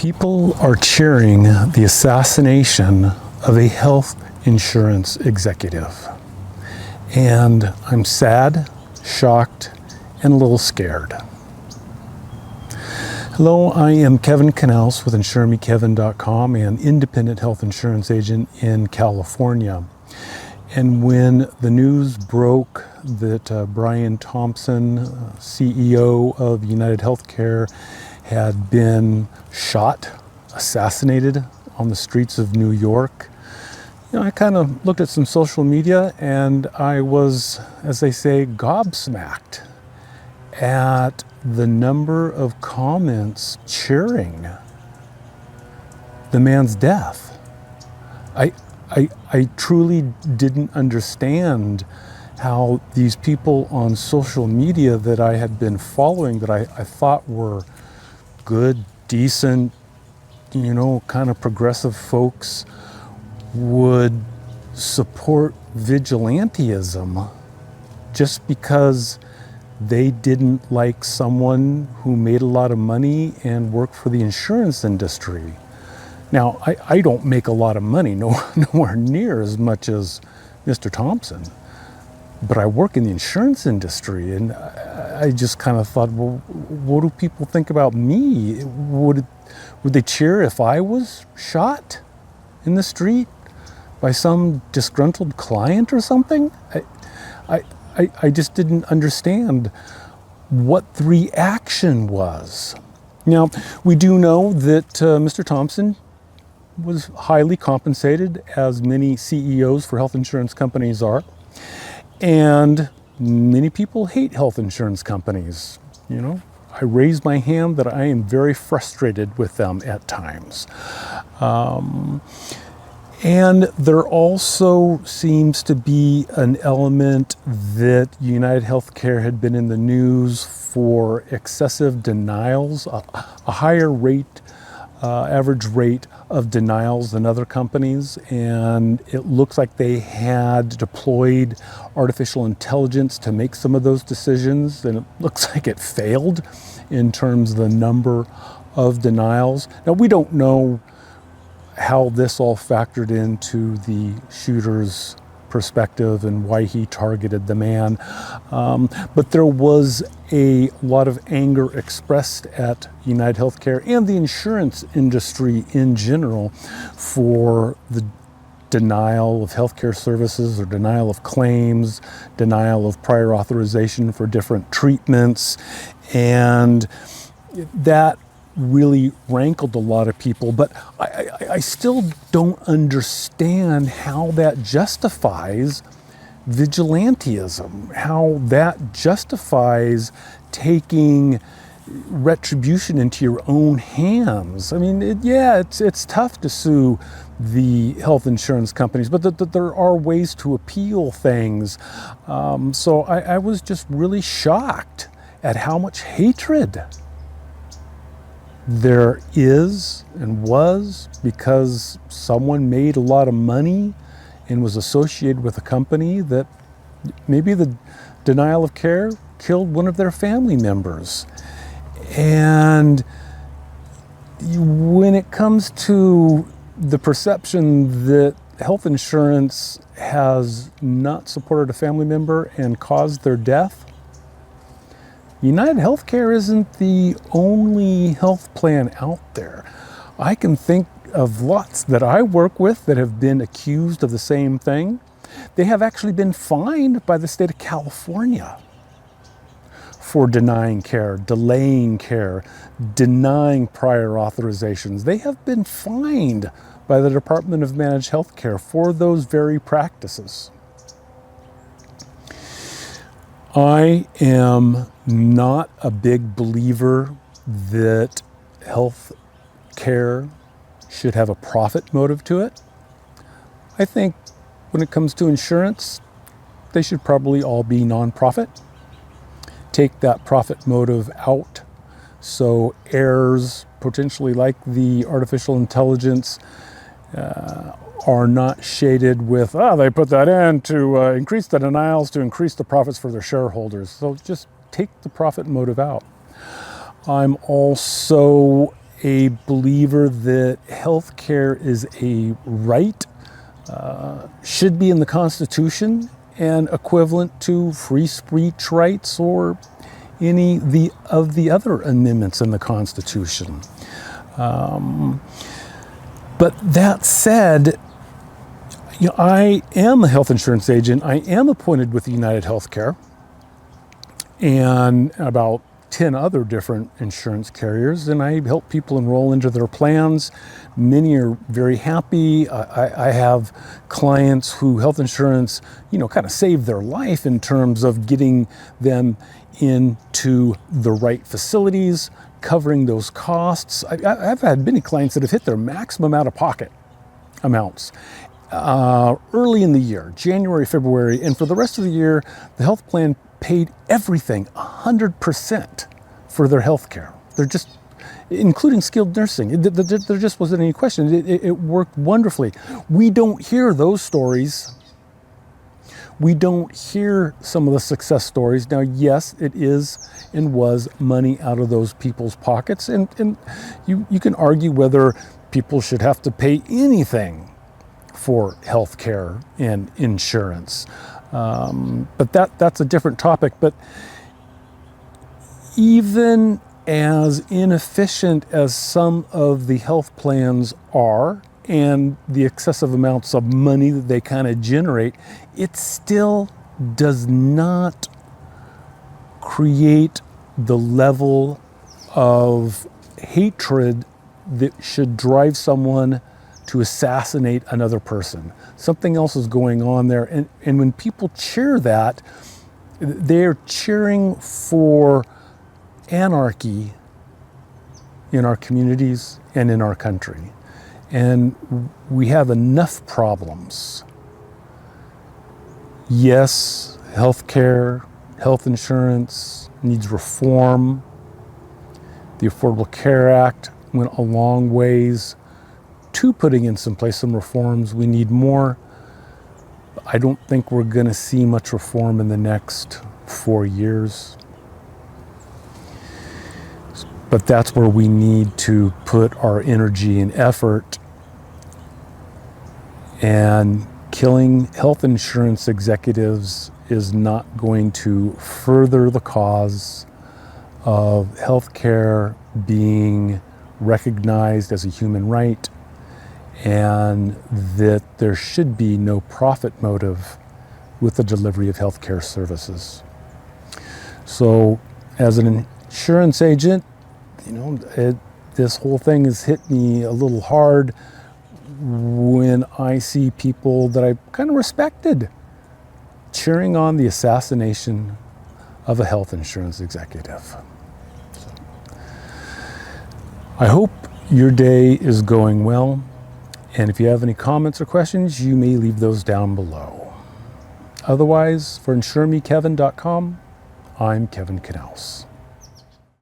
People are cheering the assassination of a health insurance executive. And I'm sad, shocked, and a little scared. Hello, I am Kevin Canals with InsureMeKevin.com, an independent health insurance agent in California. And when the news broke that Brian Thompson, CEO of UnitedHealthcare, had been shot, assassinated on the streets of New York, I kind of looked at some social media and I was, as they say, gobsmacked at the number of comments cheering the man's death. I truly didn't understand how these people on social media that I had been following, that I thought were good, decent, kind of progressive folks, would support vigilantism just because they didn't like someone who made a lot of money and worked for the insurance industry. Now, I don't make a lot of money, nowhere near as much as Mr. Thompson, but I work in the insurance industry, and I just kind of thought, well, what do people think about me? Would they cheer if I was shot in the street by some disgruntled client or something? I just didn't understand what the reaction was. Now, we do know that Mr. Thompson was highly compensated, as many CEOs for health insurance companies are. And many people hate health insurance companies. I raise my hand that I am very frustrated with them at times. And there also seems to be an element that UnitedHealthcare had been in the news for excessive denials, a higher rate, average rate of denials than other companies. And it looks like they had deployed artificial intelligence to make some of those decisions. And it looks like it failed in terms of the number of denials. Now, we don't know how this all factored into the shooter's perspective and why he targeted the man. But there was a lot of anger expressed at UnitedHealthcare and the insurance industry in general for the denial of healthcare services or denial of claims, denial of prior authorization for different treatments. And that really rankled a lot of people, but I still don't understand how that justifies vigilantism, how that justifies taking retribution into your own hands. I mean, it's tough to sue the health insurance companies, but there are ways to appeal things. So I was just really shocked at how much hatred there is and was because someone made a lot of money and was associated with a company that maybe the denial of care killed one of their family members. And when it comes to the perception that health insurance has not supported a family member and caused their death, UnitedHealthcare isn't the only health plan out there. I can think of lots that I work with that have been accused of the same thing. They have actually been fined by the state of California for denying care, delaying care, denying prior authorizations. They have been fined by the Department of Managed Healthcare for those very practices. I am not a big believer that health care should have a profit motive to it. I think when it comes to insurance, they should probably all be nonprofit. Take that profit motive out so errors, potentially like the artificial intelligence, are not shaded with, they put that in to increase the denials, to increase the profits for their shareholders. So just take the profit motive out. I'm also a believer that healthcare is a right, should be in the Constitution and equivalent to free speech rights or any of the other amendments in the Constitution. But that said, I am a health insurance agent. I am appointed with UnitedHealthcare and about 10 other different insurance carriers, and I help people enroll into their plans. Many are very happy. I have clients who health insurance, kind of saved their life in terms of getting them into the right facilities, covering those costs. I've had many clients that have hit their maximum out-of-pocket amounts early in the year, January, February, and for the rest of the year, the health plan paid everything 100% for their health care. They're just, including skilled nursing, there just wasn't any question. It worked wonderfully. We don't hear those stories. We don't hear some of the success stories. Now, yes, it is and was money out of those people's pockets, and you can argue whether people should have to pay anything for health care and insurance. But that's a different topic. But even as inefficient as some of the health plans are and the excessive amounts of money that they kind of generate, it still does not create the level of hatred that should drive someone to assassinate another person. Something else is going on there. And when people cheer that, they're cheering for anarchy in our communities and in our country. And we have enough problems. Yes, healthcare, health insurance needs reform. The Affordable Care Act went a long ways to putting in some reforms. We need more. I don't think we're going to see much reform in the next 4 years. But that's where we need to put our energy and effort. And killing health insurance executives is not going to further the cause of healthcare being recognized as a human right, and that there should be no profit motive with the delivery of healthcare services. So as an insurance agent, this whole thing has hit me a little hard when I see people that I kind of respected cheering on the assassination of a health insurance executive. So, I hope your day is going well. And if you have any comments or questions, you may leave those down below. Otherwise, for insuremekevin.com, I'm Kevin Knaus.